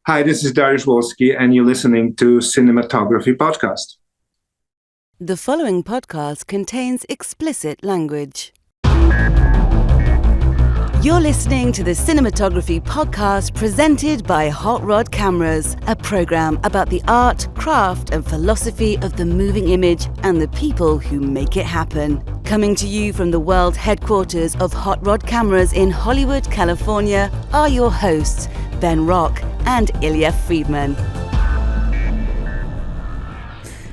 Hi, this is Darius Wolski, and you're listening to Cinematography Podcast. The following podcast contains explicit language. You're listening to the Cinematography Podcast presented by Hot Rod Cameras, a program about the art, craft, and philosophy of the moving image and the people who make it happen. Coming to you from the world headquarters of Hot Rod Cameras in Hollywood, California, are your hosts, Ben Rock and Ilya Friedman.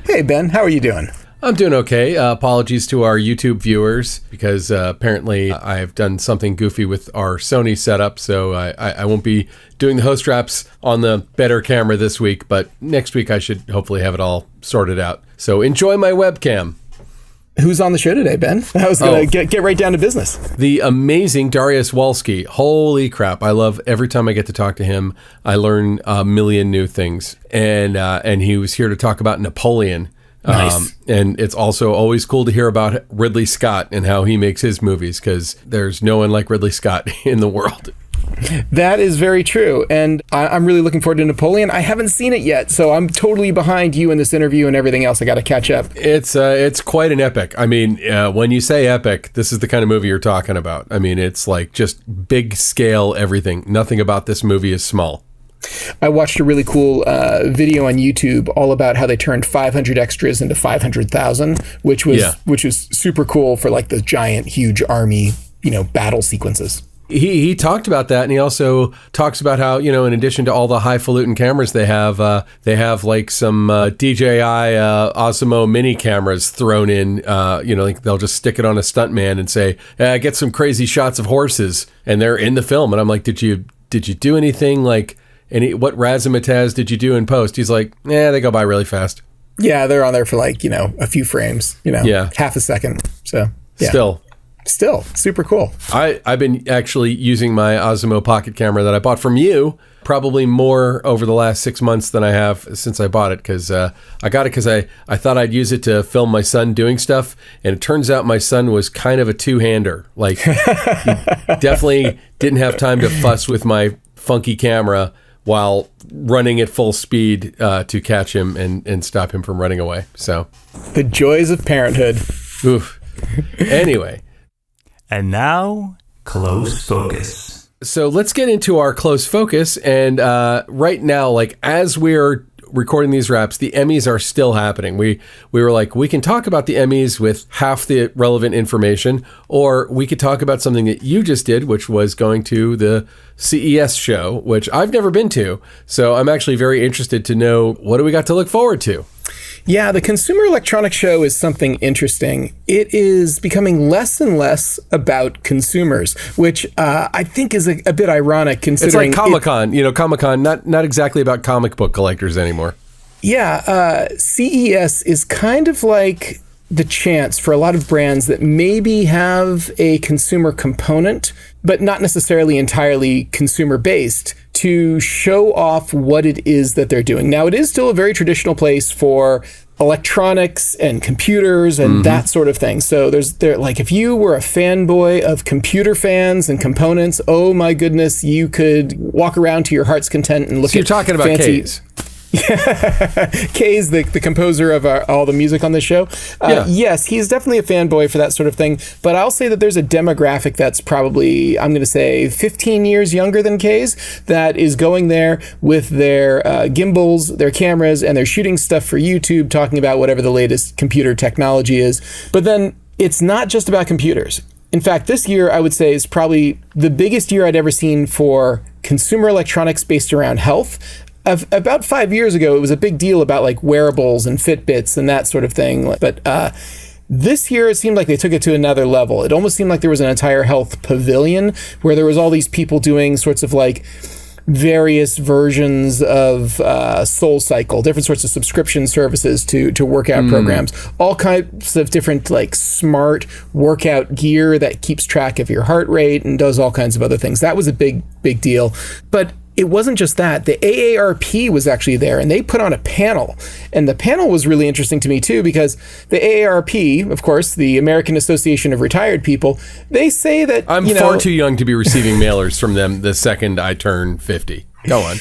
Hey, Ben, how are you doing? I'm doing okay. Apologies to our YouTube viewers because apparently I've done something goofy with our Sony setup, so I won't be doing the host straps on the better camera this week, but next week I should hopefully have it all sorted out. So enjoy my webcam. Who's on the show today, Ben? I was going to get right down to business. The amazing Darius Wolski. Holy crap. I love every time I get to talk to him. I learn a million new things. And he was here to talk about Napoleon. Nice. And it's also always cool to hear about Ridley Scott and how he makes his movies, because there's no one like Ridley Scott in the world. That is very true. And I'm really looking forward to Napoleon. I haven't seen it yet, so I'm totally behind you in this interview and everything else. I got to catch up. It's quite an epic. I mean, when you say epic, this is the kind of movie you're talking about. I mean, it's like just big scale everything. Nothing about this movie is small. I watched a really cool video on YouTube all about how they turned 500 extras into 500,000, which was super cool for like the giant, huge army, battle sequences. He talked about that, and he also talks about how, in addition to all the highfalutin cameras they have like some DJI Osmo mini cameras thrown in. Like they'll just stick it on a stuntman and say, get some crazy shots of horses, and they're in the film. And I'm like, did you do anything like what razzmatazz did you do in post? He's like, they go by really fast. Yeah, they're on there for like, a few frames, half a second. So yeah. Still super cool. I've been actually using my Osmo Pocket camera that I bought from you, probably more over the last 6 months than I have since I bought it, because I got it because I thought I'd use it to film my son doing stuff, and it turns out my son was kind of a two-hander. Like, he definitely didn't have time to fuss with my funky camera while running at full speed to catch him and stop him from running away. So the joys of parenthood. Oof. Anyway. And now, Close Focus. So let's get into our Close Focus. And right now, like as we're recording these wraps, the Emmys are still happening. We were like, we can talk about the Emmys with half the relevant information, or we could talk about something that you just did, which was going to the CES show, which I've never been to. So I'm actually very interested to know, what do we got to look forward to? Yeah, the Consumer Electronics Show is something interesting. It is becoming less and less about consumers, which I think is a bit ironic considering... It's like Comic-Con. Comic-Con, not exactly about comic book collectors anymore. Yeah, CES is kind of like the chance for a lot of brands that maybe have a consumer component, but not necessarily entirely consumer-based, to show off what it is that they're doing. Now, it is still a very traditional place for electronics and computers and that sort of thing. So like if you were a fanboy of computer fans and components, oh my goodness, you could walk around to your heart's content and look so you're talking about K's. Kay's the composer of all the music on this show. Yes, he's definitely a fanboy for that sort of thing. But I'll say that there's a demographic that's probably, I'm going to say, 15 years younger than Kay's that is going there with their gimbals, their cameras, and they're shooting stuff for YouTube, talking about whatever the latest computer technology is. But then it's not just about computers. In fact, this year, I would say, is probably the biggest year I'd ever seen for consumer electronics based around health. About 5 years ago, it was a big deal about like wearables and Fitbits and that sort of thing. But this year, it seemed like they took it to another level. It almost seemed like there was an entire health pavilion where there was all these people doing sorts of like various versions of Soul Cycle, different sorts of subscription services to workout programs, all kinds of different like smart workout gear that keeps track of your heart rate and does all kinds of other things. That was a big deal. But it wasn't just that. The AARP was actually there, and they put on a panel. And the panel was really interesting to me, too, because the AARP, of course, the American Association of Retired People, they say that, I'm far too young to be receiving mailers from them the second I turn 50. Go on.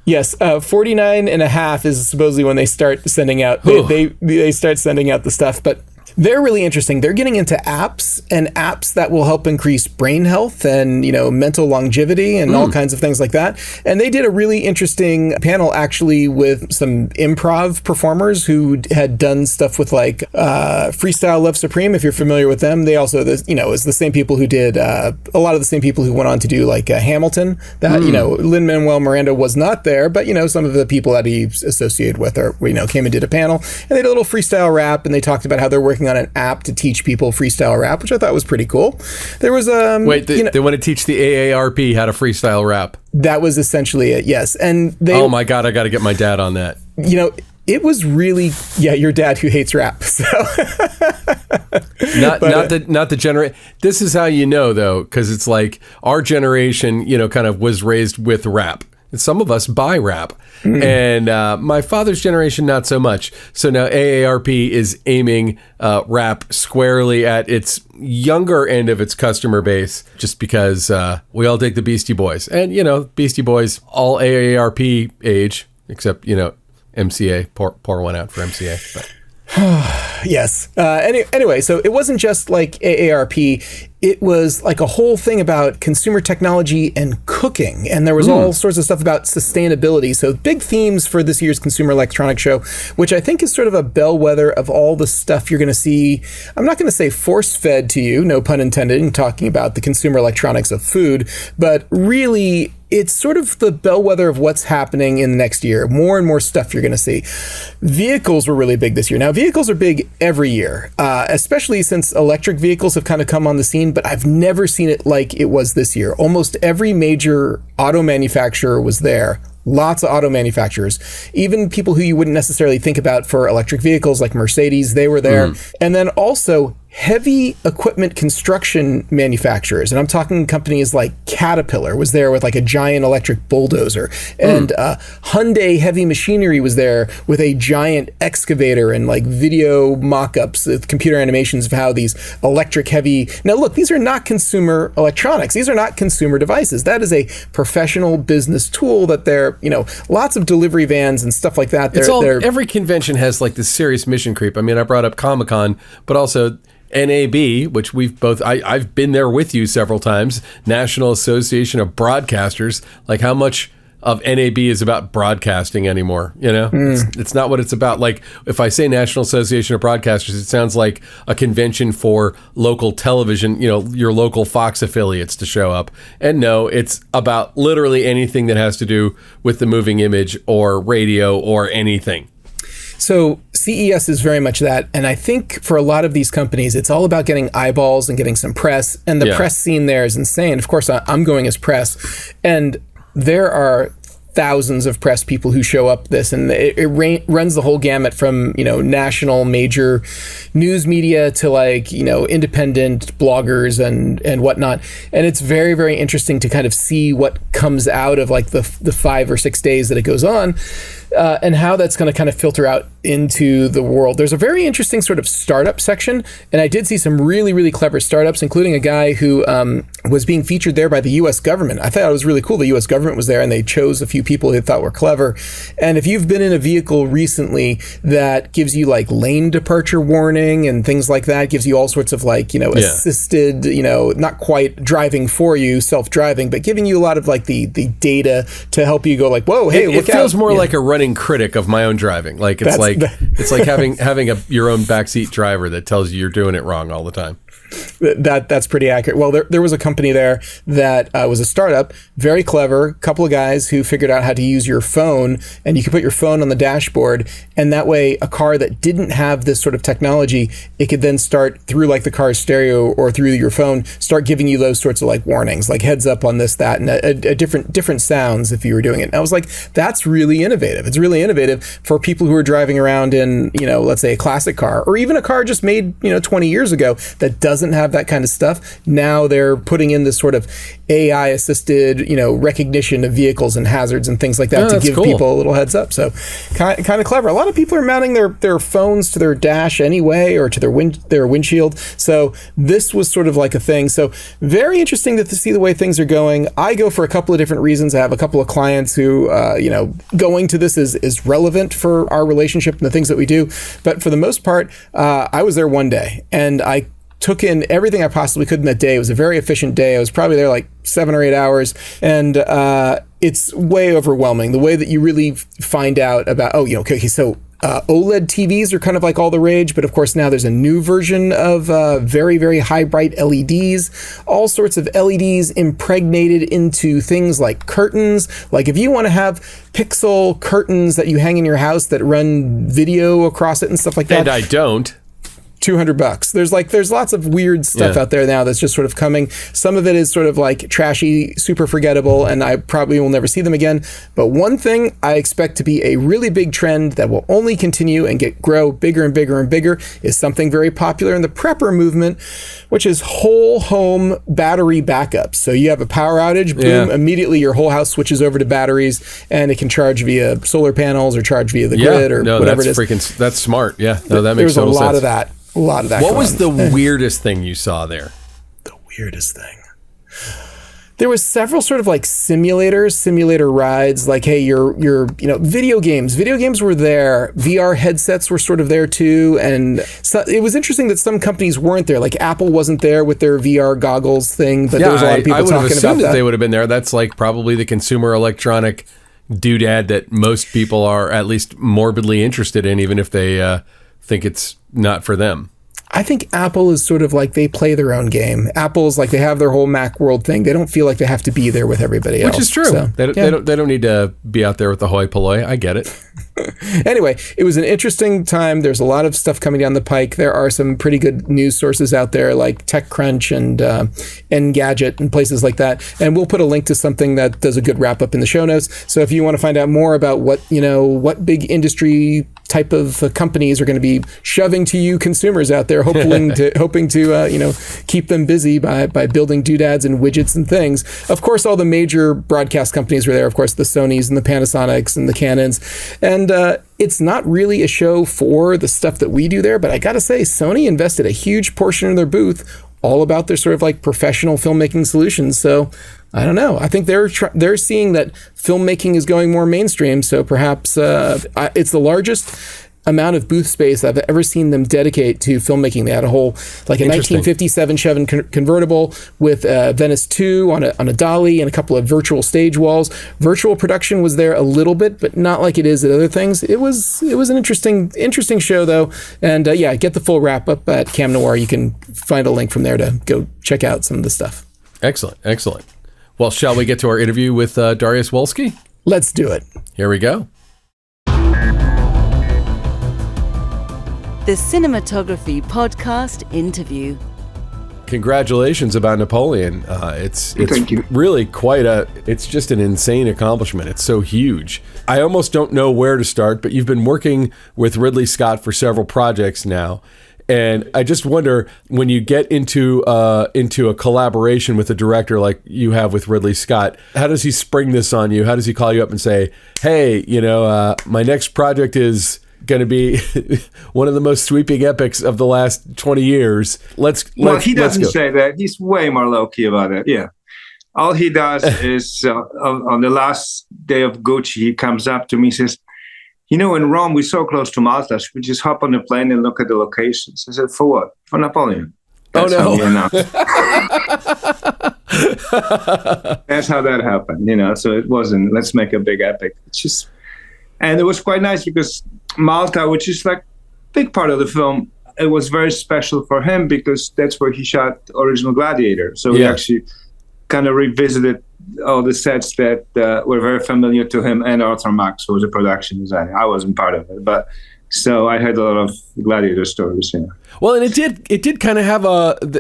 Yes, 49 and a half is supposedly when they start sending out, they start sending out the stuff, but they're really interesting. They're getting into apps that will help increase brain health and, mental longevity and all kinds of things like that. And they did a really interesting panel actually with some improv performers who had done stuff with like Freestyle Love Supreme, if you're familiar with them. They also, is the same people who did a lot of the same people who went on to do like Hamilton. That, Lin-Manuel Miranda was not there, but, some of the people that he's associated with came and did a panel. And they did a little freestyle rap, and they talked about how they're working on an app to teach people freestyle rap, which I thought was pretty cool. There was they want to teach the AARP how to freestyle rap. That was essentially it, yes. And oh my God, I got to get my dad on that. It was really, your dad who hates rap. So not the generation. This is how you know, though, because it's like our generation, kind of was raised with rap. And some of us buy rap. And my father's generation, not so much. So now AARP is aiming rap squarely at its younger end of its customer base, just because we all dig the Beastie Boys. And, Beastie Boys, all AARP age, except, MCA. Pour one out for MCA. But. Yes. Anyway, so it wasn't just like AARP. It was like a whole thing about consumer technology and cooking. And there was all sorts of stuff about sustainability. So big themes for this year's Consumer Electronics Show, which I think is sort of a bellwether of all the stuff you're going to see. I'm not going to say force-fed to you, no pun intended, in talking about the consumer electronics of food, but really it's sort of the bellwether of what's happening in the next year. More and more stuff you're going to see. Vehicles were really big this year. Now, vehicles are big every year, especially since electric vehicles have kind of come on the scene, but I've never seen it like it was this year. Almost every major auto manufacturer was there. Lots of auto manufacturers, even people who you wouldn't necessarily think about for electric vehicles like Mercedes, they were there. And then also heavy equipment construction manufacturers. And I'm talking companies like Caterpillar was there with like a giant electric bulldozer. And Hyundai Heavy Machinery was there with a giant excavator and like video mock-ups with computer animations of how these electric heavy... Now look, these are not consumer electronics. These are not consumer devices. That is a professional business tool that they're, lots of delivery vans and stuff like that. Every convention has like this serious mission creep. I mean, I brought up Comic-Con, but also NAB, which I've been there with you several times, National Association of Broadcasters. Like, how much of NAB is about broadcasting anymore? It's not what it's about. Like, if I say National Association of Broadcasters, it sounds like a convention for local television, your local Fox affiliates to show up. And no, it's about literally anything that has to do with the moving image or radio or anything. So CES is very much that. And I think for a lot of these companies, it's all about getting eyeballs and getting some press. And the press scene there is insane. Of course, I'm going as press. And there are thousands of press people who show up this, and it runs the whole gamut from, national major news media to like, independent bloggers and whatnot. And it's very, very interesting to kind of see what comes out of like the 5 or 6 days that it goes on. And how that's going to kind of filter out into the world. There's a very interesting sort of startup section, and I did see some really, really clever startups, including a guy who was being featured there by the U.S. government. I thought it was really cool. The U.S. government was there, and they chose a few people they thought were clever. And if you've been in a vehicle recently that gives you like lane departure warning and things like that, gives you all sorts of like, assisted, not quite driving for you, self-driving, but giving you a lot of like the data to help you go like, whoa, hey, look out. It feels more like a running critic of my own driving. Like it's like having your own backseat driver that tells you you're doing it wrong all the time. That's pretty accurate. Well, there was a company there that was a startup, very clever, couple of guys who figured out how to use your phone, and you could put your phone on the dashboard, and that way a car that didn't have this sort of technology, it could then start through like the car's stereo or through your phone, start giving you those sorts of like warnings, like heads up on this, that, and a different sounds if you were doing it. And I was like, that's really innovative. It's really innovative for people who are driving around in, let's say a classic car, or even a car just made, 20 years ago that doesn't doesn't have that kind of stuff. Now they're putting in this sort of AI assisted, recognition of vehicles and hazards and things like that to give people a little heads up. So kind of clever. A lot of people are mounting their phones to their dash anyway, or to their windshield. So this was sort of like a thing. So very interesting to see the way things are going. I go for a couple of different reasons. I have a couple of clients who, going to this is relevant for our relationship and the things that we do. But for the most part, I was there one day and I took in everything I possibly could in that day. It was a very efficient day. I was probably there like 7 or 8 hours, and it's way overwhelming. The way that you really find out about, so OLED TVs are kind of like all the rage, but of course now there's a new version of very, very high bright LEDs, all sorts of LEDs impregnated into things like curtains. Like if you want to have pixel curtains that you hang in your house that run video across it and stuff like that. And I don't. $200. There's lots of weird stuff out there now that's just sort of coming. Some of it is sort of like trashy, super forgettable, and I probably will never see them again. But one thing I expect to be a really big trend that will only continue and grow bigger and bigger and bigger is something very popular in the prepper movement, which is whole home battery backups. So you have a power outage, boom, immediately your whole house switches over to batteries, and it can charge via solar panels or charge via the grid or whatever it is. That's smart. Yeah, no, that makes total sense. There's a lot of that. A lot of that. What was the weirdest thing you saw there? The weirdest thing. There was several sort of like simulator rides. Like, hey, your video games. Video games were there. VR headsets were sort of there too. And so it was interesting that some companies weren't there. Like Apple wasn't there with their VR goggles thing. But there was a lot of people talking about that. I would have assumed that they would have been there. That's like probably the consumer electronic doodad that most people are at least morbidly interested in, even if they think it's not for them. I think Apple is sort of like they play their own game. Apple's like they have their whole Mac world thing. They don't feel like they have to be there with everybody else. Which is true. So, they don't need to be out there with the hoi polloi. I get it. Anyway, it was an interesting time. There's a lot of stuff coming down the pike. There are some pretty good news sources out there like TechCrunch and Engadget and places like that. And we'll put a link to something that does a good wrap up in the show notes. So if you want to find out more about what big industry type of companies are going to be shoving to you consumers out there, hoping to keep them busy by building doodads and widgets and things. Of course, all the major broadcast companies were there. Of course, the Sonys and the Panasonics and the Canons. And it's not really a show for the stuff that we do there, but I got to say, Sony invested a huge portion of their booth all about their sort of like professional filmmaking solutions. So I don't know. I think they're seeing that filmmaking is going more mainstream. So perhaps it's the largest amount of booth space I've ever seen them dedicate to filmmaking. They had a whole, like a 1957 Chevy convertible with Venice 2 on a dolly and a couple of virtual stage walls. Virtual production was there a little bit, but not like it is at other things. It was an interesting show though. And get the full wrap up at Cam Noir. You can find a link from there to go check out some of the stuff. Excellent. Well, shall we get to our interview with Darius Wolski? Let's do it. Here we go. The Cinematography Podcast Interview. Congratulations about Napoleon. It's Thank you. Really it's just an insane accomplishment. It's so huge. I almost don't know where to start, but you've been working with Ridley Scott for several projects now. And I just wonder, when you get into a collaboration with a director like you have with Ridley Scott, how does he spring this on you? How does he call you up and say, hey, my next project is going to be one of the most sweeping epics of the last 20 years. He doesn't say that. He's way more low-key about it. Yeah. All he does is on the last day of Gucci, he comes up to me and says, in Rome, we're so close to Malta. Should we just hop on the plane and look at the locations? I said, for what? For Napoleon. That's how we announced. That's how that happened, So it wasn't, let's make a big epic. And it was quite nice because Malta, which is like a big part of the film, it was very special for him because that's where he shot original Gladiator. So we actually kind of revisited all the sets that were very familiar to him, and Arthur Max, who was a production designer. I wasn't part of it, but so I heard a lot of Gladiator stories. Yeah. Well, and it did kind of have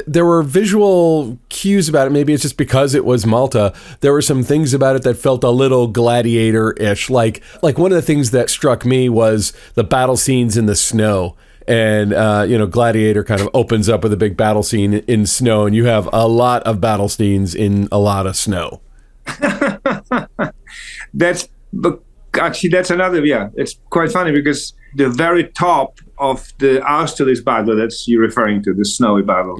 there were visual cues about it. Maybe it's just because it was Malta. There were some things about it that felt a little Gladiator-ish. Like one of the things that struck me was the battle scenes in the snow. and Gladiator kind of opens up with a big battle scene in snow, and you have a lot of battle scenes in a lot of snow. That's another, it's quite funny because the very top of the Austerlitz battle that you're referring to, the snowy battle,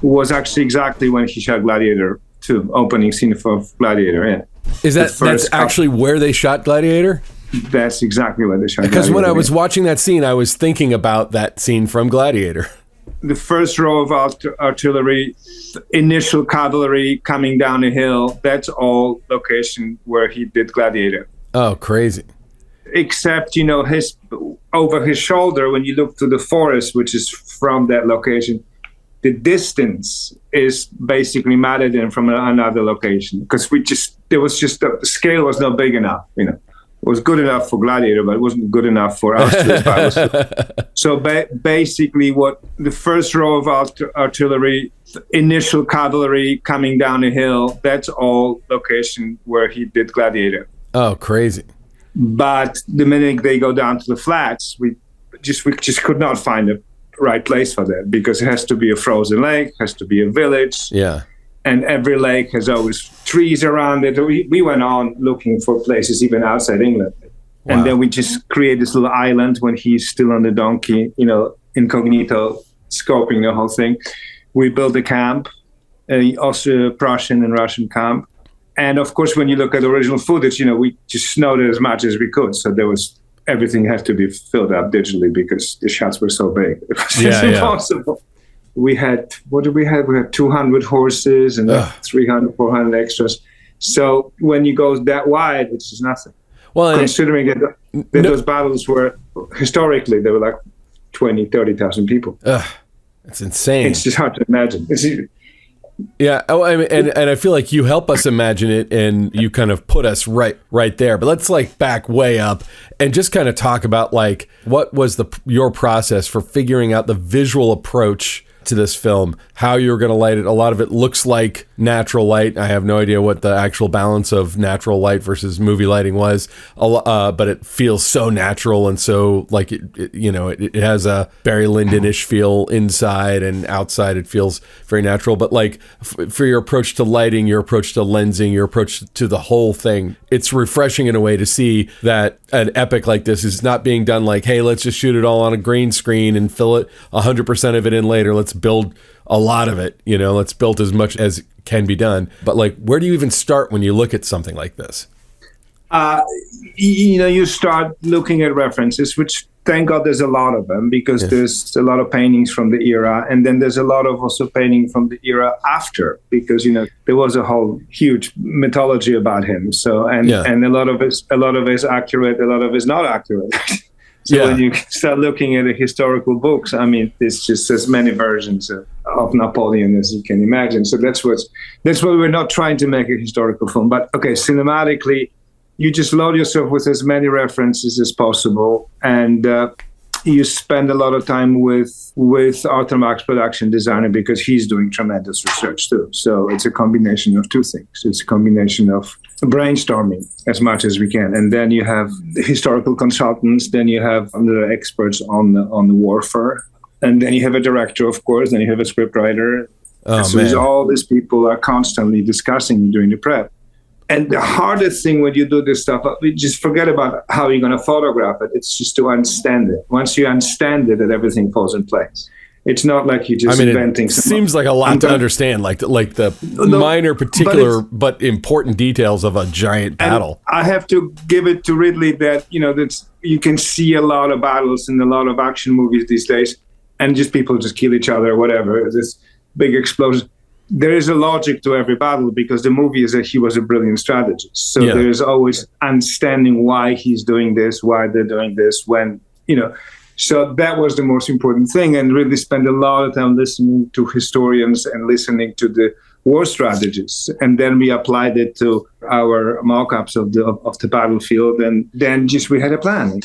was actually exactly when he shot Gladiator 2, opening scene for Gladiator. Yeah. That's actually where they shot Gladiator? That's exactly where they shot Gladiator. Because when I was watching that scene, I was thinking about that scene from Gladiator. The first row of artillery, initial cavalry coming down a hill, that's all location where he did Gladiator. Oh, crazy. Except, over his shoulder, when you look to the forest, which is from that location, the distance is basically matted in from another location. Because the scale was not big enough, It was good enough for Gladiator, but it wasn't good enough for Austerlitz. So basically, what the first row of artillery, initial cavalry coming down a hill, that's all location where he did Gladiator. Oh, crazy. But the minute they go down to the flats, we just could not find a right place for that, because it has to be a frozen lake, has to be a village. Yeah. And every lake has always trees around it. We went on looking for places even outside England. Wow. And then we just create this little island when he's still on the donkey, incognito, scoping the whole thing. We built a camp, also a Prussian and Russian camp. And of course, when you look at the original footage, we just snowed it as much as we could. So everything had to be filled up digitally because the shots were so big. It was just impossible. We had, what did we have? We had 200 horses and 300, 400 extras. So when you go that wide, it's just nothing. Well, considering that those battles were, historically, they were like 20, 30,000 people. That's insane. It's just hard to imagine. Yeah. Oh, and I feel like you help us imagine it, and you kind of put us right there. But let's back way up and just kind of talk about what was your process for figuring out the visual approach to this film, how you were going to light it. A lot of it looks like natural light. I have no idea what the actual balance of natural light versus movie lighting was, but it feels so natural, and so it has a Barry Lyndon-ish feel inside, and outside it feels very natural. But for your approach to lighting, your approach to lensing, your approach to the whole thing, it's refreshing in a way to see that an epic like this is not being done hey, let's just shoot it all on a green screen and fill it 100% of it in later. Let's build a lot of it, let's build as much as can be done. But where do you even start when you look at something like this? You start looking at references, which thank God there's a lot of them, because there's a lot of paintings from the era, and then there's a lot of also painting from the era after, because there was a whole huge mythology about him. So and a lot of it is accurate, a lot of it is not accurate. So when you start looking at the historical books, there's just as many versions of Napoleon as you can imagine. So that's why we're not trying to make a historical film. But okay, cinematically, you just load yourself with as many references as possible, and you spend a lot of time with Arthur Mack's production designer, because he's doing tremendous research too. So it's a combination of two things. It's a combination of brainstorming as much as we can, and then you have the historical consultants, then you have the experts on the warfare, and then you have a director, of course, then you have a scriptwriter. All these people are constantly discussing during the prep. And the hardest thing when you do this stuff, we just forget about how you're going to photograph it. It's just to understand it. Once you understand it, then everything falls in place. It's not like you're just inventing it seems like a lot to understand, the minor particular but important details of a giant battle. I have to give it to Ridley that, you can see a lot of battles in a lot of action movies these days, and just people just kill each other or whatever. This big explosion. There is a logic to every battle, because the movie is that he was a brilliant strategist. So there is always understanding why he's doing this, why they're doing this, when, So that was the most important thing, and really spend a lot of time listening to historians and listening to the war strategists. And then we applied it to our mock-ups of the battlefield, and then we had a plan.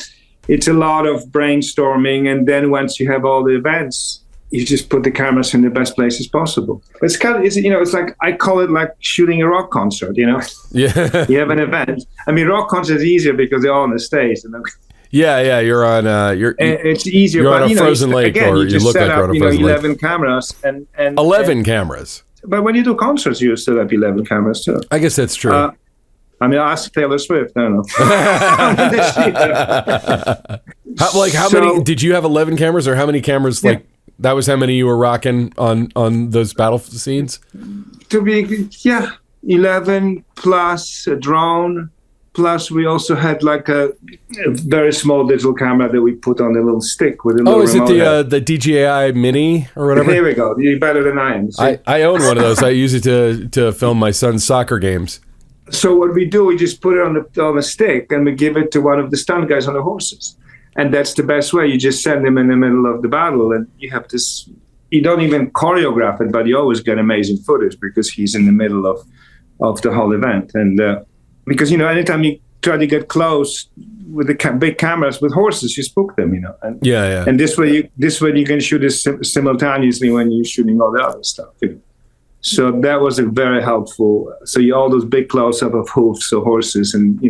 It's a lot of brainstorming, and then once you have all the events, you just put the cameras in the best places possible. It's it's like, I call it like shooting a rock concert, Yeah. You have an event. Rock concert is easier because they're all on the stage. Yeah. You're on. It's easier. You're but, on a frozen lake, again, or you look like you're on a frozen 11 lake. cameras and 11 cameras. But when you do concerts, you set up 11 cameras too. I guess that's true. I mean, ask Taylor Swift. I don't know. How many? Did you have 11 cameras, or how many cameras? Yeah. Like that was how many you were rocking on those battle scenes? 11 plus a drone. Plus, we also had like a very small digital camera that we put on a little stick with a little is it remote. the DJI Mini or whatever? Here we go. You're better than I am. I own one of those. I use it to film my son's soccer games. So what we do, we just put it on a stick and we give it to one of the stunt guys on the horses. And that's the best way. You just send him in the middle of the battle and you have this, you don't even choreograph it, but you always get amazing footage because he's in the middle of the whole event. And because, anytime you try to get close with the big cameras with horses, you spook them, And, Yeah. And this way you can shoot it simultaneously when you're shooting all the other stuff, So that was a very helpful. So all those big close-up of hoofs or horses, and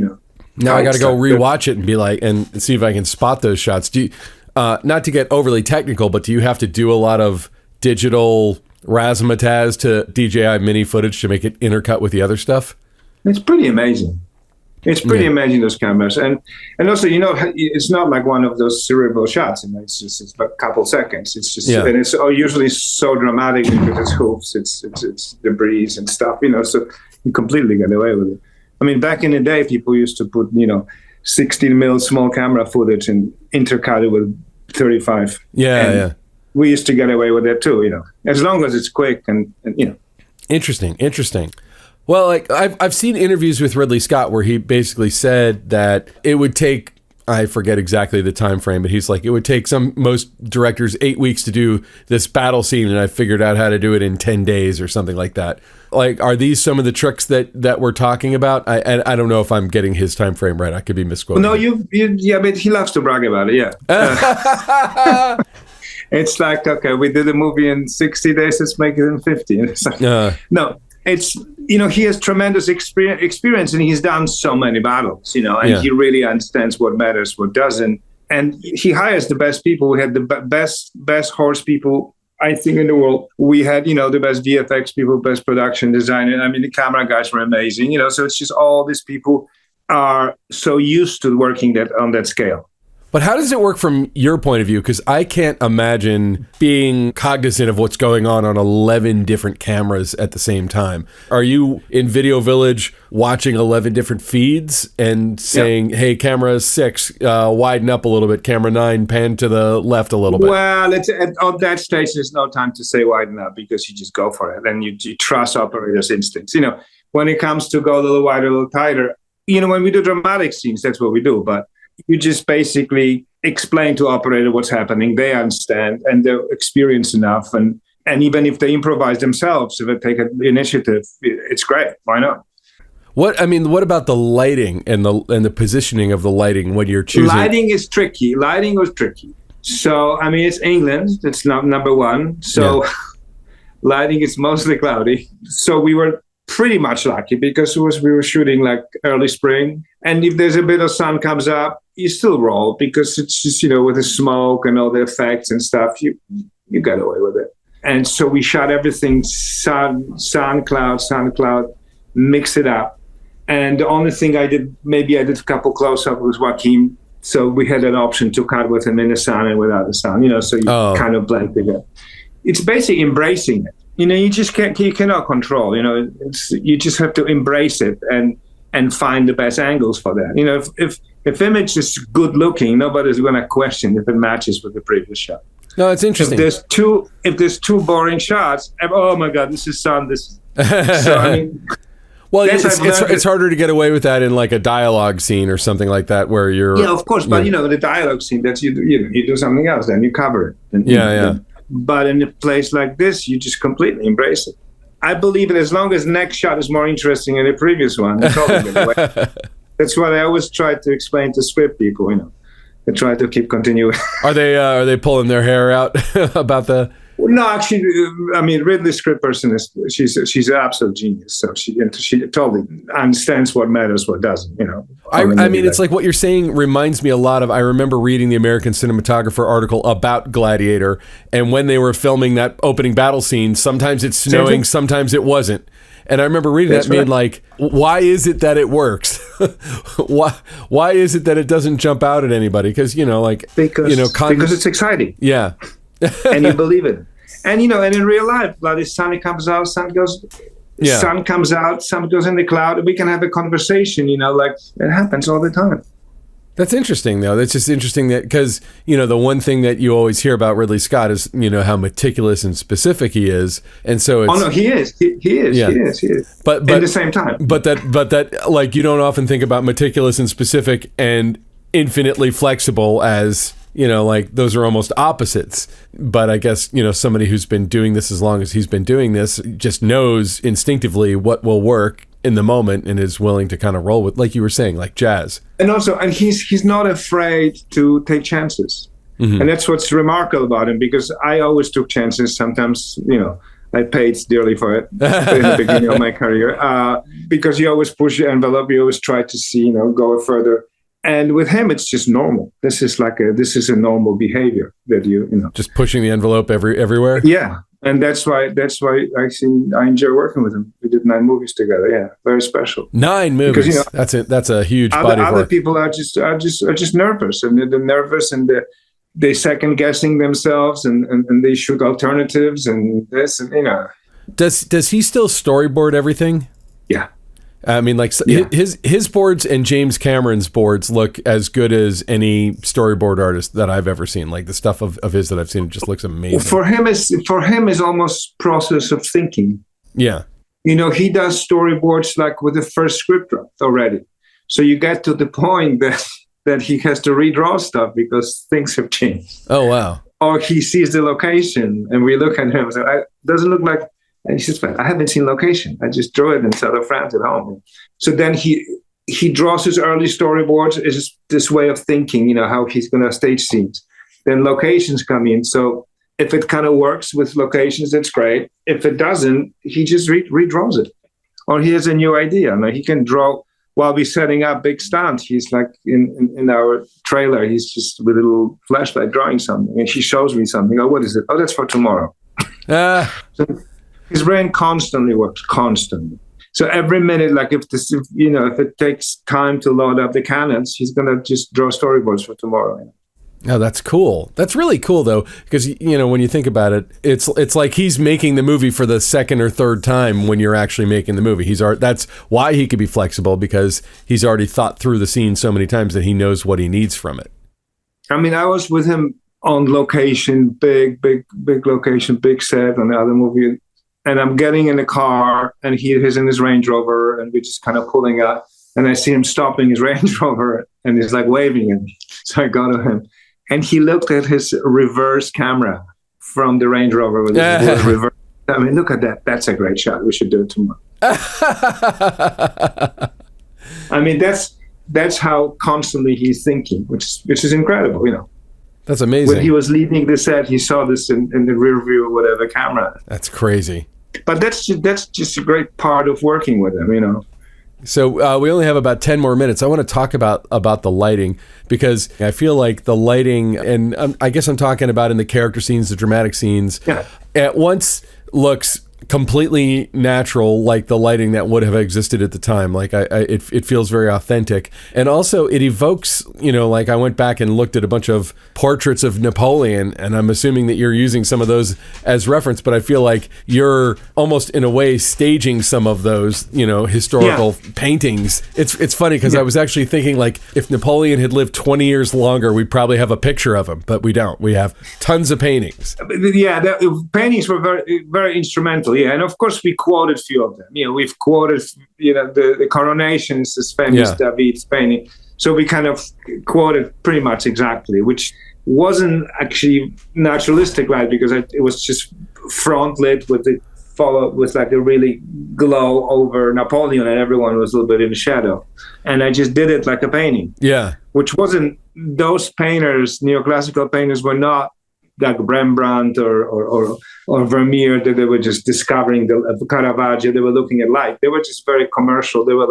Now I got to go rewatch it and be like, and see if I can spot those shots. Do you, not to get overly technical, but do you have to do a lot of digital razzmatazz to DJI Mini footage to make it intercut with the other stuff? It's pretty amazing. It's pretty amazing, those cameras, and also it's not like one of those cerebral shots. It's like a couple seconds. It's just and it's usually so dramatic because it's hoofs, it's debris and stuff. So you completely get away with it. I mean, back in the day, people used to put 16 mil small camera footage and intercut it with 35. Yeah. We used to get away with it too. As long as it's quick and. Interesting. Well, like I've seen interviews with Ridley Scott where he basically said that it would take, I forget exactly the time frame, but he's like, it would take most directors 8 weeks to do this battle scene, and I figured out how to do it in 10 days or something like that. Like, are these some of the tricks that we're talking about? I don't know if I'm getting his time frame right. I could be misquoting. No, but he loves to brag about it. Yeah. It's like, okay, we did a movie in 60 days. Let's make it in 50. And it's like, no. It's, he has tremendous experience and he's done so many battles, and he really understands what matters, what doesn't. And he hires the best people. We had the best horse people, I think, in the world. We had, the best VFX people, best production designer. I mean, the camera guys were amazing, so it's just all these people are so used to working on that scale. But how does it work from your point of view? Because I can't imagine being cognizant of what's going on 11 different cameras at the same time. Are you in Video Village watching 11 different feeds and saying, hey, camera 6, widen up a little bit, camera 9, pan to the left a little bit? Well, at that stage, there's no time to say widen up because you just go for it and you trust operators' instincts. When it comes to go a little wider, a little tighter, when we do dramatic scenes, that's what we do. But you just basically explain to operator what's happening. They understand and they're experienced enough. And even if they improvise themselves, if they take an initiative, it's great. Why not? What about the lighting and the positioning of the lighting when you're choosing? Lighting is tricky. Lighting was tricky. So, it's England. It's not number one. So lighting is mostly cloudy. So we were pretty much lucky because we were shooting like early spring. And if there's a bit of sun comes up, you still roll because it's just, with the smoke and all the effects and stuff, you get away with it. And so we shot everything sun, cloud, mix it up. And the only thing I did a couple close-ups with Joaquin. So we had an option to cut with him in the sun and without the sun, so you kind of blend together. It's basically embracing it. You cannot control, you just have to embrace it and find the best angles for that. If image is good looking, nobody's going to question if it matches with the previous shot. No, it's interesting. If there's two boring shots, oh my God, this is sun. So well, it's harder to get away with that in like a dialogue scene or something like that where you're. Yeah, of course, but the dialogue scene, that's you do something else, then you cover it. And, but in a place like this, you just completely embrace it. I believe that as long as the next shot is more interesting than the previous one, it's always going to win. That's what I always try to explain to script people. They try to keep continuing. Are they pulling their hair out about the? No, actually, I mean, Ridley's script person she's an absolute genius. So she totally understands what matters, what doesn't. I mean, it's like what you're saying reminds me a lot of. I remember reading the American Cinematographer article about Gladiator, and when they were filming that opening battle scene, sometimes it's snowing, sometimes it wasn't. And I remember reading that, being like, why is it that it works? Why is it that it doesn't jump out at anybody? Because because it's exciting. Yeah. And you believe it. And and in real life, like the sun comes out, sun comes out, sun goes in the cloud. We can have a conversation, like it happens all the time. That's interesting, though. That's just interesting that because, the one thing that you always hear about Ridley Scott is, how meticulous and specific he is. And so it's... Oh, no, he is. He is. But at the same time. But that, like, you don't often think about meticulous and specific and infinitely flexible as... like those are almost opposites. But I guess, somebody who's been doing this as long as he's been doing this just knows instinctively what will work in the moment and is willing to kind of roll with, like you were saying, like jazz. And he's not afraid to take chances. Mm-hmm. And that's what's remarkable about him, because I always took chances. Sometimes, I paid dearly for it in the beginning of my career, because you always push the envelope. You always try to see, go further. And with him, it's just normal. This is a normal behavior that just pushing the envelope everywhere. Yeah, and that's why I enjoy working with him. We did 9 movies together. Yeah, very special. 9 movies. Because, that's a huge body of work. Other people are just nervous, and they're nervous, and they second guessing themselves, and they shoot alternatives and this, and Does he still storyboard everything? Yeah. I mean, like his boards and James Cameron's boards look as good as any storyboard artist that I've ever seen. Like the stuff of his that I've seen just looks amazing. For him is almost process of thinking. Yeah. He does storyboards like with the first script draft already. So you get to the point that he has to redraw stuff because things have changed. Oh, wow. Or he sees the location and we look at him and say, it doesn't look like. And he says, I haven't seen location. I just drew it in South of France at home. So then he draws his early storyboards, is this way of thinking, how he's going to stage scenes. Then locations come in. So if it kind of works with locations, that's great. If it doesn't, he just redraws it. Or he has a new idea. Now, he can draw while we're setting up big stands. He's like in our trailer, he's just with a little flashlight drawing something. And he shows me something. Oh, what is it? Oh, that's for tomorrow. So, his brain constantly works, constantly. So every minute, like if it takes time to load up the cannons, he's going to just draw storyboards for tomorrow. Oh, that's cool. That's really cool, though, because, when you think about it, it's like he's making the movie for the second or third time when you're actually making the movie. That's why he could be flexible, because he's already thought through the scene so many times that he knows what he needs from it. I mean, I was with him on location, big location, big set on the other movie. And I'm getting in the car, and he's in his Range Rover, and we're just kind of pulling up. And I see him stopping his Range Rover, and he's like waving at me. So I go to him, and he looked at his reverse camera from the Range Rover with his reverse. I mean, look at that. That's a great shot. We should do it tomorrow. I mean, that's how constantly he's thinking, which is incredible, That's amazing. When he was leaving the set, he saw this in the rear view or whatever camera. That's crazy. But that's just a great part of working with him, So we only have about 10 more minutes. I want to talk about the lighting, because I feel like the lighting, and I guess I'm talking about in the character scenes, the dramatic scenes, at once looks completely natural, like the lighting that would have existed at the time. Like it feels very authentic, and also it evokes, like I went back and looked at a bunch of portraits of Napoleon, and I'm assuming that you're using some of those as reference, but I feel like you're almost in a way staging some of those, historical paintings. It's funny because I was actually thinking, like, if Napoleon had lived 20 years longer, we'd probably have a picture of him, but we don't. We have tons of paintings. Yeah, the paintings were very, very instrumental. Yeah, and of course we quoted a few of them. We've quoted, the coronations, this famous David's painting. So we kind of quoted pretty much exactly, which wasn't actually naturalistic light, because it was just front lit with like a really glow over Napoleon, and everyone was a little bit in the shadow. And I just did it like a painting. Yeah. Which wasn't, those painters, neoclassical painters, were not like Rembrandt or Vermeer, that they were just discovering the Caravaggio. They were looking at light. They were just very commercial. They were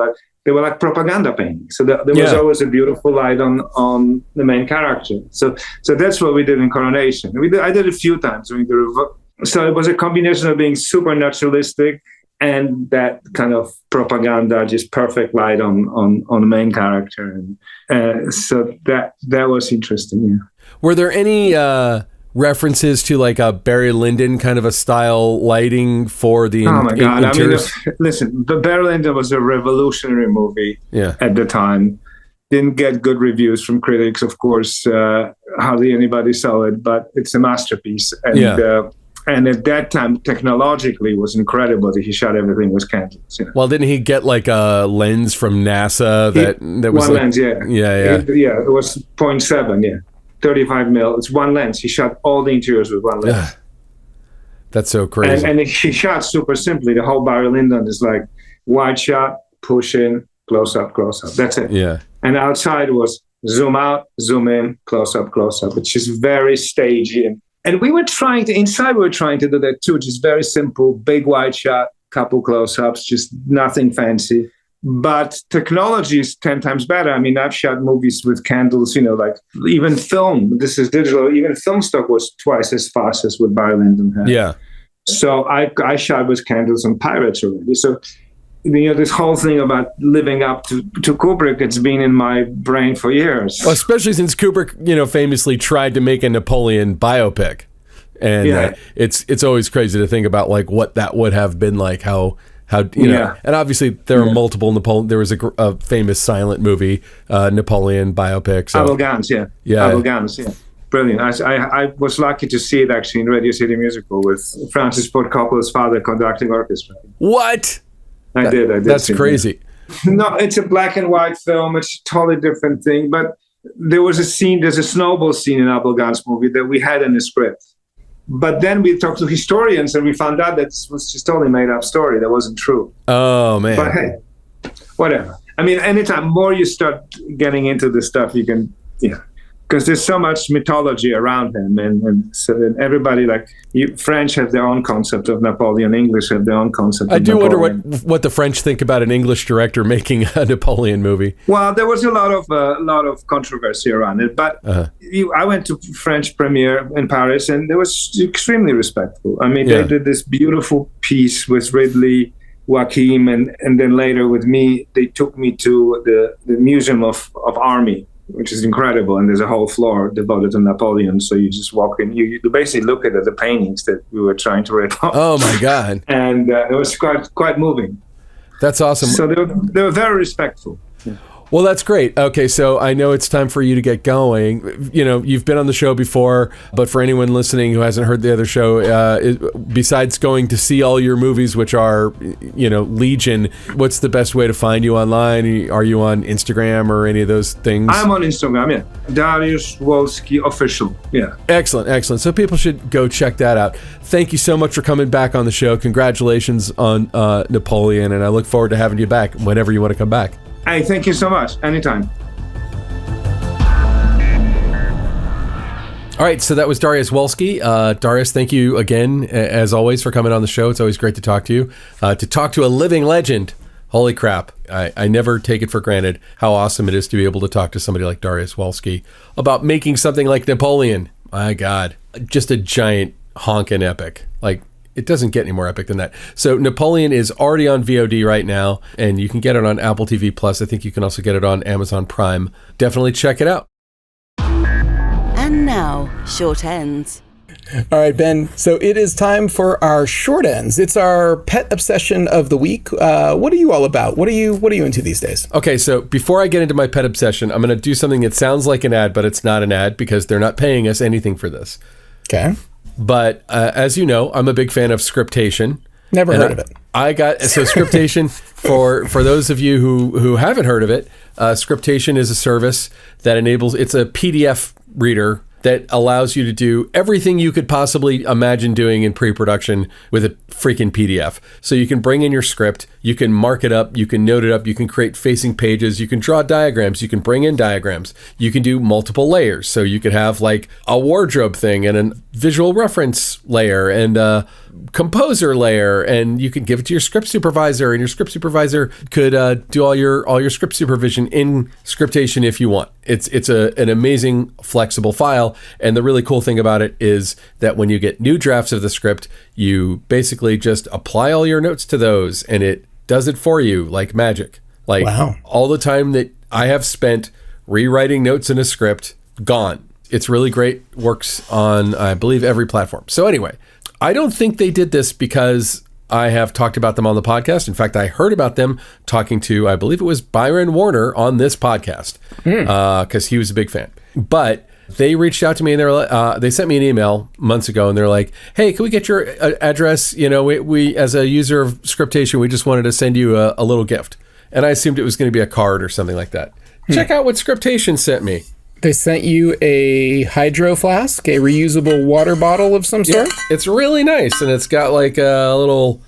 like propaganda paintings. So there was always a beautiful light on the main character. So that's what we did in Coronation. I did it a few times during so it was a combination of being super naturalistic and that kind of propaganda, just perfect light on the main character. And so that was interesting. Yeah. Were there any references to like a Barry Lyndon kind of a style lighting for the Oh my God. interiors? I mean, listen, the Barry Lyndon was a revolutionary movie at the time. Didn't get good reviews from critics, of course. Hardly anybody saw it, but it's a masterpiece. And at that time, technologically, it was incredible that he shot everything with candles. You know? Well, didn't he get like a lens from NASA that was one like, lens? Yeah. It was 0.7. 35 mil. It's one lens. He shot all the interiors with one lens. That's so crazy. And he shot super simply. The whole Barry Lyndon is like wide shot, push in, close up, close up. That's it. Yeah. And outside was zoom out, zoom in, close up, close up. It's just very stagey. And we were trying to do that too. Just very simple, big wide shot, couple close-ups, just nothing fancy. But technology is 10 times better. I mean, I've shot movies with candles, like even film. This is digital. Even film stock was twice as fast as what Barry Lyndon had. Yeah. So I shot with candles on Pirates already. So, this whole thing about living up to Kubrick, it's been in my brain for years. Well, especially since Kubrick, famously tried to make a Napoleon biopic. And it's always crazy to think about like what that would have been like, how and obviously there are multiple Napoleon. There was a famous silent movie, Napoleon biopic. So. Abel-Gance, Abel-Gance, brilliant. I was lucky to see it actually in Radio City Musical with Francis Ford Coppola's father conducting orchestra. What? I did. That's crazy. No, it's a black and white film. It's a totally different thing. But there's a snowball scene in Abel-Gance movie that we had in the script. But then we talked to historians and we found out that this was just totally made up story. That wasn't true. Oh, man. But hey, whatever. I mean, anytime more you start getting into this stuff, you can, because there's so much mythology around him, and so then everybody French have their own concept of Napoleon, English have their own concept. I do wonder what the French think about an English director making a Napoleon movie. Well, there was a lot of controversy around it, but I went to French premiere in Paris, and it was extremely respectful. I mean, they did this beautiful piece with Ridley, Joachim, and then later with me, they took me to the Museum of Army, which is incredible, and there's a whole floor devoted to Napoleon. So you just walk in, you basically look at the paintings that we were trying to rip off. Oh my God! And it was quite moving. That's awesome. So they were very respectful. Well, that's great. Okay, so I know it's time for you to get going. You've been on the show before, but for anyone listening who hasn't heard the other show, besides going to see all your movies, which are, legion, what's the best way to find you online? Are you on Instagram or any of those things? I'm on Instagram, yeah. Dariusz Wolski official, yeah. Excellent. So people should go check that out. Thank you so much for coming back on the show. Congratulations on Napoleon, and I look forward to having you back whenever you want to come back. Hey, thank you so much. Anytime. All right, so that was Darius Wolski. Darius, thank you again, as always, for coming on the show. It's always great to talk to you. To talk to a living legend. Holy crap. I never take it for granted how awesome it is to be able to talk to somebody like Darius Wolski about making something like Napoleon. My God. Just a giant honkin' epic. It doesn't get any more epic than that. So Napoleon is already on VOD right now, and you can get it on Apple TV+. I think you can also get it on Amazon Prime. Definitely check it out. And now, short ends. All right, Ben. So it is time for our short ends. It's our pet obsession of the week. What are you all about? What are you into these days? Okay, so before I get into my pet obsession, I'm going to do something that sounds like an ad, but it's not an ad because they're not paying us anything for this. Okay. But as you know, I'm a big fan of Scriptation. Never heard of it. Scriptation, for those of you who haven't heard of it, Scriptation is a service that enables, it's a PDF reader that allows you to do everything you could possibly imagine doing in pre-production with a freaking PDF. So you can bring in your script, you can mark it up, you can note it up, you can create facing pages, you can draw diagrams, you can bring in diagrams, you can do multiple layers. So you could have like a wardrobe thing and a visual reference layer and a composer layer, and you can give it to your script supervisor, and your script supervisor could do all your script supervision in Scriptation if you want. It's an amazing flexible file, and the really cool thing about it is that when you get new drafts of the script, you basically just apply all your notes to those, and it does it for you like magic. Like all the time that I have spent rewriting notes in a script, gone. It's really great. Works on, I believe, every platform. So anyway, I don't think they did this because I have talked about them on the podcast. In fact, I heard about them talking to, I believe it was Byron Warner on this podcast, because he was a big fan. But they reached out to me and they sent me an email months ago, and they're like, "Hey, can we get your address? You know, we as a user of Scriptation, we just wanted to send you a little gift." And I assumed it was going to be a card or something like that. Check out what Scriptation sent me. They sent you a hydro flask, a reusable water bottle of some sort? Yeah, it's really nice, and it's got like a little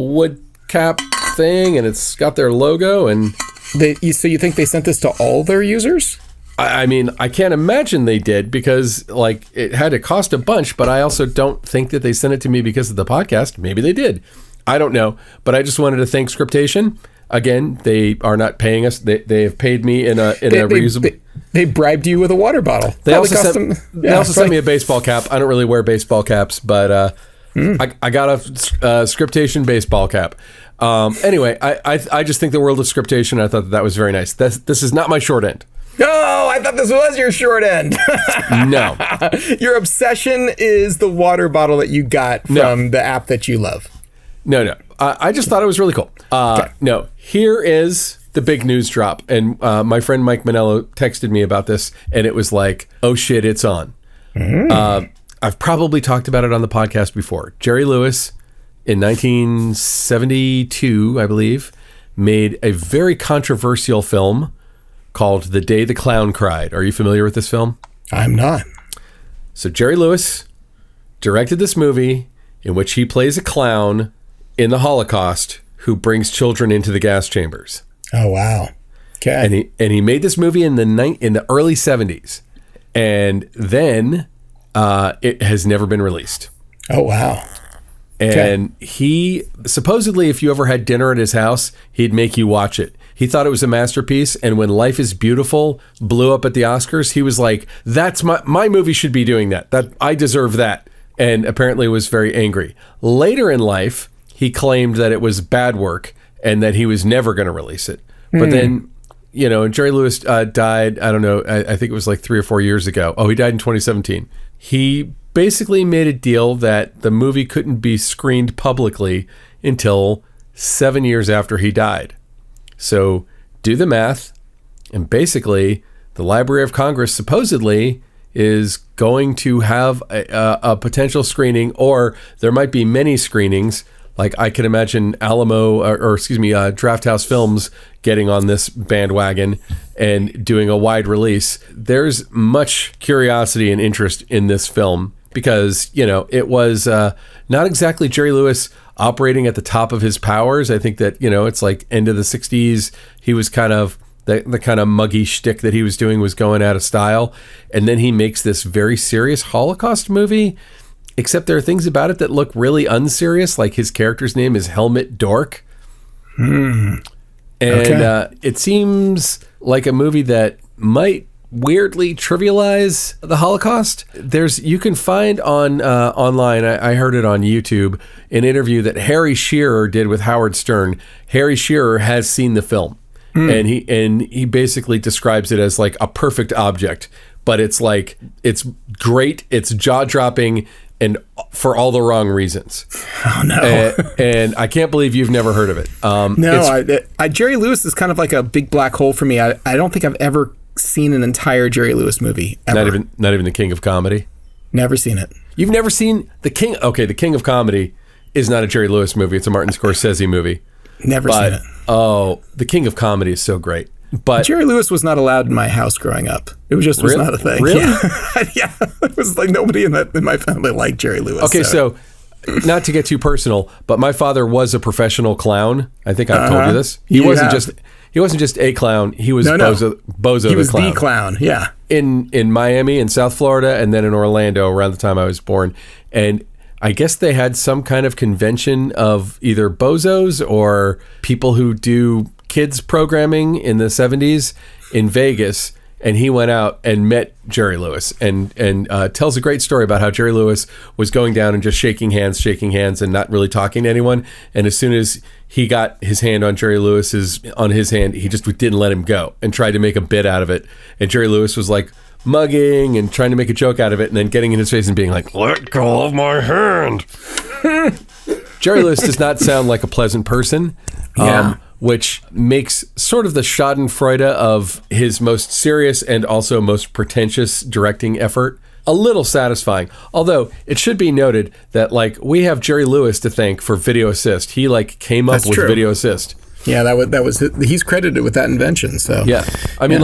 wood cap thing, and it's got their logo. And so you think they sent this to all their users? I mean, I can't imagine they did, because like it had to cost a bunch, but I also don't think that they sent it to me because of the podcast. Maybe they did. I don't know, but I just wanted to thank Scriptation. Again, they are not paying us. They have paid me in a reusable. They bribed you with a water bottle. They also sent me a baseball cap. I don't really wear baseball caps, but I got a Scriptation baseball cap. Anyway, I just think the world of Scriptation. I thought that was very nice. This is not my short end. Oh, I thought this was your short end. No. Your obsession is the water bottle that you got from the app that you love. No. I just thought it was really cool. Okay. No, here is the big news drop. And my friend Mike Manello texted me about this, and it was like, oh shit, it's on. I've probably talked about it on the podcast before. Jerry Lewis, in 1972, I believe, made a very controversial film called The Day the Clown Cried. Are you familiar with this film? I'm not. So Jerry Lewis directed this movie in which he plays a clown in the Holocaust who brings children into the gas chambers. Oh, wow. Okay. And he made this movie in the early 70s. And then it has never been released. Oh, wow. And he, supposedly, if you ever had dinner at his house, he'd make you watch it. He thought it was a masterpiece, and when Life is Beautiful blew up at the Oscars, he was like, "That's my movie should be doing that. That I deserve that." And apparently was very angry. Later in life, he claimed that it was bad work and that he was never going to release it. But then, Jerry Lewis died, I don't know, I think it was like 3 or 4 years ago. Oh, he died in 2017. He basically made a deal that the movie couldn't be screened publicly until 7 years after he died. So do the math, and basically the Library of Congress supposedly is going to have a potential screening, or there might be many screenings. Like I can imagine Draft House Films getting on this bandwagon and doing a wide release. There's much curiosity and interest in this film because, it was not exactly Jerry Lewis operating at the top of his powers. I think that, it's like end of the 60s. He was kind of the kind of muggy shtick that he was doing was going out of style. And then he makes this very serious Holocaust movie, except there are things about it that look really unserious. Like his character's name is Helmut Dork. And it seems like a movie that might weirdly trivialize the Holocaust. You can find on online, I heard it on YouTube, an interview that Harry Shearer did with Howard Stern. Harry Shearer has seen the film. And he basically describes it as like a perfect object, but it's like, it's great, it's jaw-dropping, and for all the wrong reasons. Oh, no. And I can't believe you've never heard of it. Jerry Lewis is kind of like a big black hole for me. I don't think I've ever seen an entire Jerry Lewis movie, ever. Not even The King of Comedy? Never seen it. You've never seen The King? Okay, The King of Comedy is not a Jerry Lewis movie. It's a Martin Scorsese movie. Never seen it. Oh, The King of Comedy is so great. But Jerry Lewis was not allowed in my house growing up. It was just was not a thing. Really? Yeah. It was like nobody in my family liked Jerry Lewis. Okay, so not to get too personal, but my father was a professional clown. I think I've told you this. He wasn't just a clown. He was Bozo he was the clown. the clown. Yeah. In Miami, in South Florida, and then in Orlando around the time I was born. And I guess they had some kind of convention of either bozos or people who do kids programming in the 70s in Vegas. And he went out and met Jerry Lewis and tells a great story about how Jerry Lewis was going down and just shaking hands and not really talking to anyone. And as soon as he got his hand on Jerry Lewis's hand, he just didn't let him go and tried to make a bit out of it. And Jerry Lewis was like mugging and trying to make a joke out of it and then getting in his face and being like, "Let go of my hand." Jerry Lewis does not sound like a pleasant person. Which makes sort of the schadenfreude of his most serious and also most pretentious directing effort a little satisfying. Although it should be noted that we have Jerry Lewis to thank for video assist. He came up with video assist. Yeah, that was he's credited with that invention. So yeah, I mean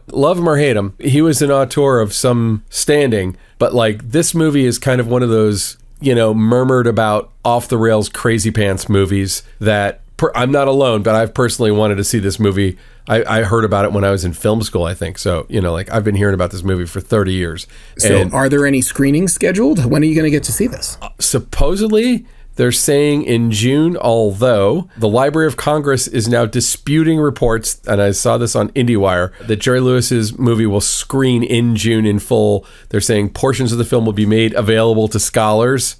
love him or hate him, he was an auteur of some standing. But this movie is kind of one of those murmured about off the rails crazy pants movies that. I'm not alone, but I've personally wanted to see this movie. I heard about it when I was in film school, I think. So, I've been hearing about this movie for 30 years. So are there any screenings scheduled? When are you going to get to see this? Supposedly, they're saying in June, although the Library of Congress is now disputing reports, and I saw this on IndieWire, that Jerry Lewis's movie will screen in June in full. They're saying portions of the film will be made available to scholars.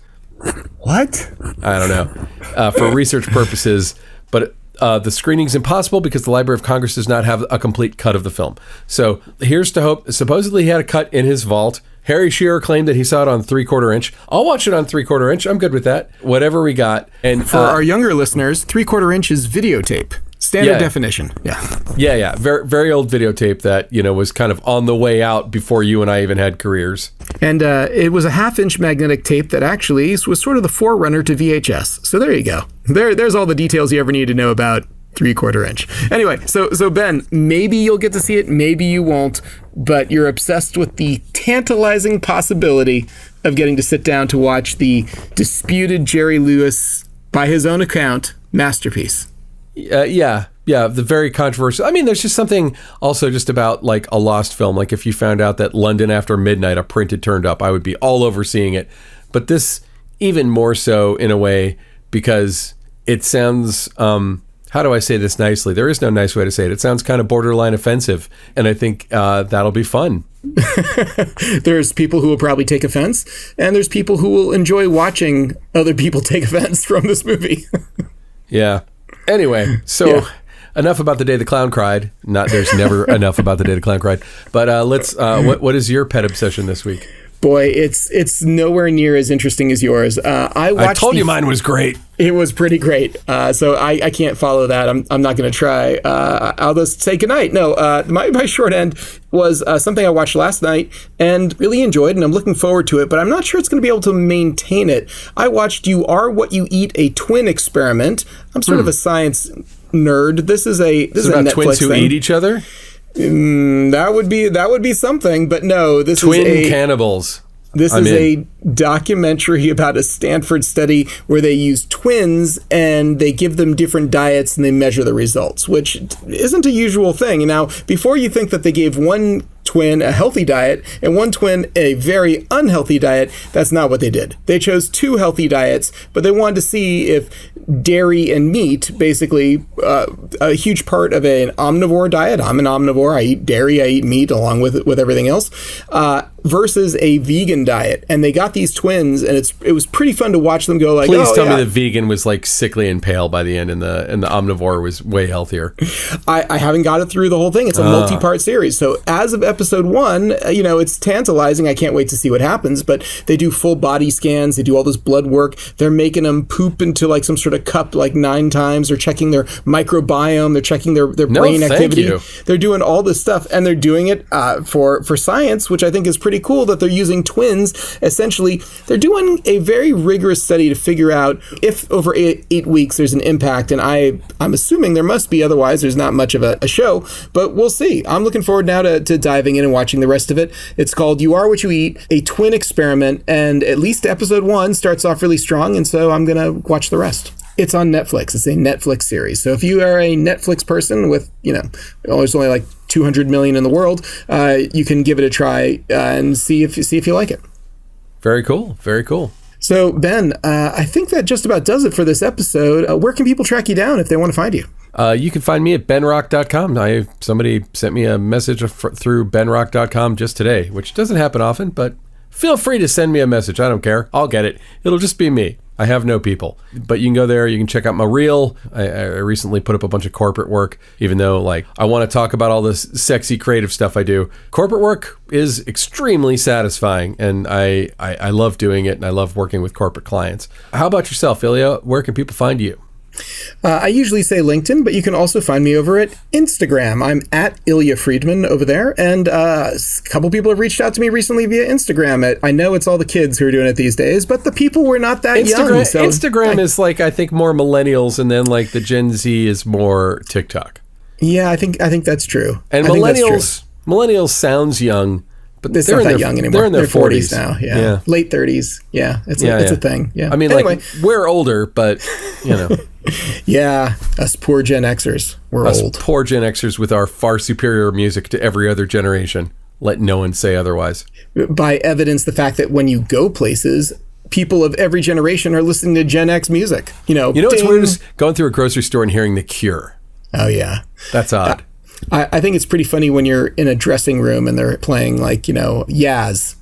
What? I don't know. For research purposes. But the screening's impossible because the Library of Congress does not have a complete cut of the film. So here's to hope. Supposedly he had a cut in his vault. Harry Shearer claimed that he saw it on 3/4 inch. I'll watch it on 3/4 inch. I'm good with that. Whatever we got. And for our younger listeners, 3/4 inch is videotape. Standard definition. Yeah. Very, very old videotape that, was kind of on the way out before you and I even had careers. And it was a 1/2 inch magnetic tape that actually was sort of the forerunner to VHS. So there you go. There's all the details you ever need to know about 3/4 inch. Anyway, so Ben, maybe you'll get to see it, maybe you won't, but you're obsessed with the tantalizing possibility of getting to sit down to watch the disputed Jerry Lewis, by his own account, masterpiece. Yeah, the very controversial. I mean, there's just something also just about a lost film. If you found out that London After Midnight, a printed turned up, I would be all over seeing it. But this even more so in a way because it sounds, how do I say this nicely? There is no nice way to say it. It sounds kind of borderline offensive. And I think that'll be fun. There's people who will probably take offense, and there's people who will enjoy watching other people take offense from this movie. Yeah. Anyway, so enough about the day the clown cried. There's never enough about the day the clown cried. But let's. What is your pet obsession this week? Boy, it's nowhere near as interesting as yours. I told you mine was great. It was pretty great. So I can't follow that. I'm not going to try. I'll just say goodnight. No, my short end was something I watched last night and really enjoyed, and I'm looking forward to it, but I'm not sure it's going to be able to maintain it. I watched You Are What You Eat, a twin experiment. I'm sort of a science nerd. This is a about Netflix twins who thing. Eat each other? That would be something, but no, this twin is cannibals. This is a documentary about a Stanford study where they use twins and they give them different diets and they measure the results, which isn't a usual thing. Now, before you think that they gave one twin a healthy diet and one twin a very unhealthy diet, that's not what they did. They chose 2 healthy diets, but they wanted to see if dairy and meat, basically a huge part of an omnivore diet. I'm an omnivore. I eat dairy, I eat meat along with everything else, versus a vegan diet. And they got these twins, and it was pretty fun to watch them go Please tell me the vegan was sickly and pale by the end, and the omnivore was way healthier. I haven't got it through the whole thing. It's a multi-part series. So as of episode 1, it's tantalizing. I can't wait to see what happens, but they do full body scans. They do all this blood work. They're making them poop into like some sort of cup like 9 times. They're checking their microbiome. They're checking their brain activity. They're doing all this stuff, and they're doing it for science, which I think is pretty cool that they're using twins. Essentially, they're doing a very rigorous study to figure out if over 8 weeks there's an impact, and I'm assuming there must be, otherwise there's not much of a show, but we'll see. I'm looking forward now to diving in and watching the rest of it. It's called You Are What You Eat, a twin experiment, and at least episode 1 starts off really strong, and so I'm going to watch the rest. It's on Netflix. It's a Netflix series. So if you are a Netflix person with, there's only like 200 million in the world, you can give it a try and see if you like it. Very cool. Very cool. So, Ben, I think that just about does it for this episode. Where can people track you down if they want to find you? You can find me at benrock.com. Somebody sent me a message through benrock.com just today, which doesn't happen often, but feel free to send me a message. I don't care. I'll get it. It'll just be me. I have no people. But you can go there. You can check out my reel. I recently put up a bunch of corporate work, even though I want to talk about all this sexy creative stuff I do. Corporate work is extremely satisfying, and I love doing it, and I love working with corporate clients. How about yourself, Ilya? Where can people find you? I usually say LinkedIn, but you can also find me over at Instagram. I'm at Ilya Friedman over there, and a couple people have reached out to me recently via Instagram. I know it's all the kids who are doing it these days, but the people were not that young. So Instagram is I think more millennials, and then the Gen Z is more TikTok. Yeah, I think that's true. And millennials sounds young. But they're not that young anymore. They're in their 40s now. Yeah. Late 30s. Yeah. It's a thing. Yeah. I mean, anyway, we're older, but Yeah. Us poor Gen Xers. We're old. Us poor Gen Xers with our far superior music to every other generation. Let no one say otherwise. By evidence, the fact that when you go places, people of every generation are listening to Gen X music. What's weird is going through a grocery store and hearing The Cure. Oh, yeah. That's odd. I think it's pretty funny when you're in a dressing room and they're playing Yaz.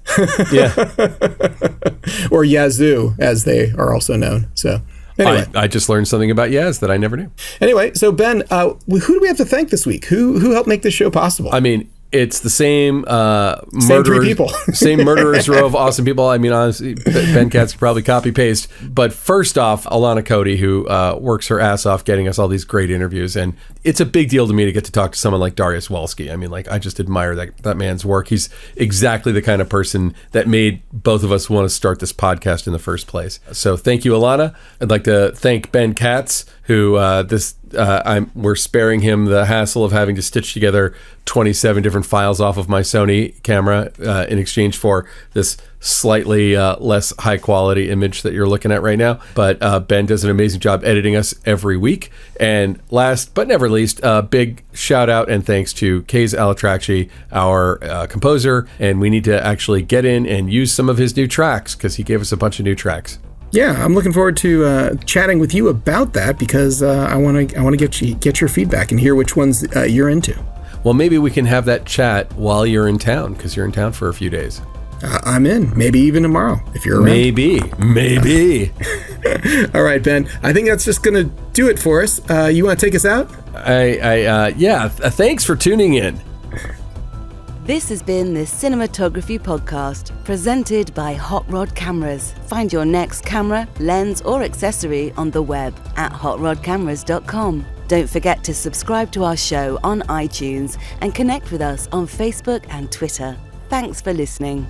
Yeah. Or Yazoo, as they are also known. So anyway. I just learned something about Yaz that I never knew. Anyway, so Ben, who do we have to thank this week? Who helped make this show possible? I mean, it's the same same 3 people. Same murderous row of awesome people. I mean, honestly, Ben Katz could probably copy paste. But first off, Alana Cody, who works her ass off getting us all these great interviews. And it's a big deal to me to get to talk to someone like Darius Wolski. I mean, I just admire that man's work. He's exactly the kind of person that made both of us want to start this podcast in the first place. So thank you, Alana. I'd like to thank Ben Katz, who we're sparing him the hassle of having to stitch together 27 different files off of my Sony camera in exchange for this slightly less high quality image that you're looking at right now. But Ben does an amazing job editing us every week. And last but never least, big shout out and thanks to Kays Al-Atrakchi, our composer. And we need to actually get in and use some of his new tracks because he gave us a bunch of new tracks. Yeah, I'm looking forward to chatting with you about that because I want to get your feedback and hear which ones you're into. Well, maybe we can have that chat while you're in town because you're in town for a few days. I'm in. Maybe even tomorrow if you're around. Maybe. All right, Ben. I think that's just going to do it for us. You want to take us out? Thanks for tuning in. This has been the Cinematography Podcast, presented by Hot Rod Cameras. Find your next camera, lens, or accessory on the web at hotrodcameras.com. Don't forget to subscribe to our show on iTunes and connect with us on Facebook and Twitter. Thanks for listening.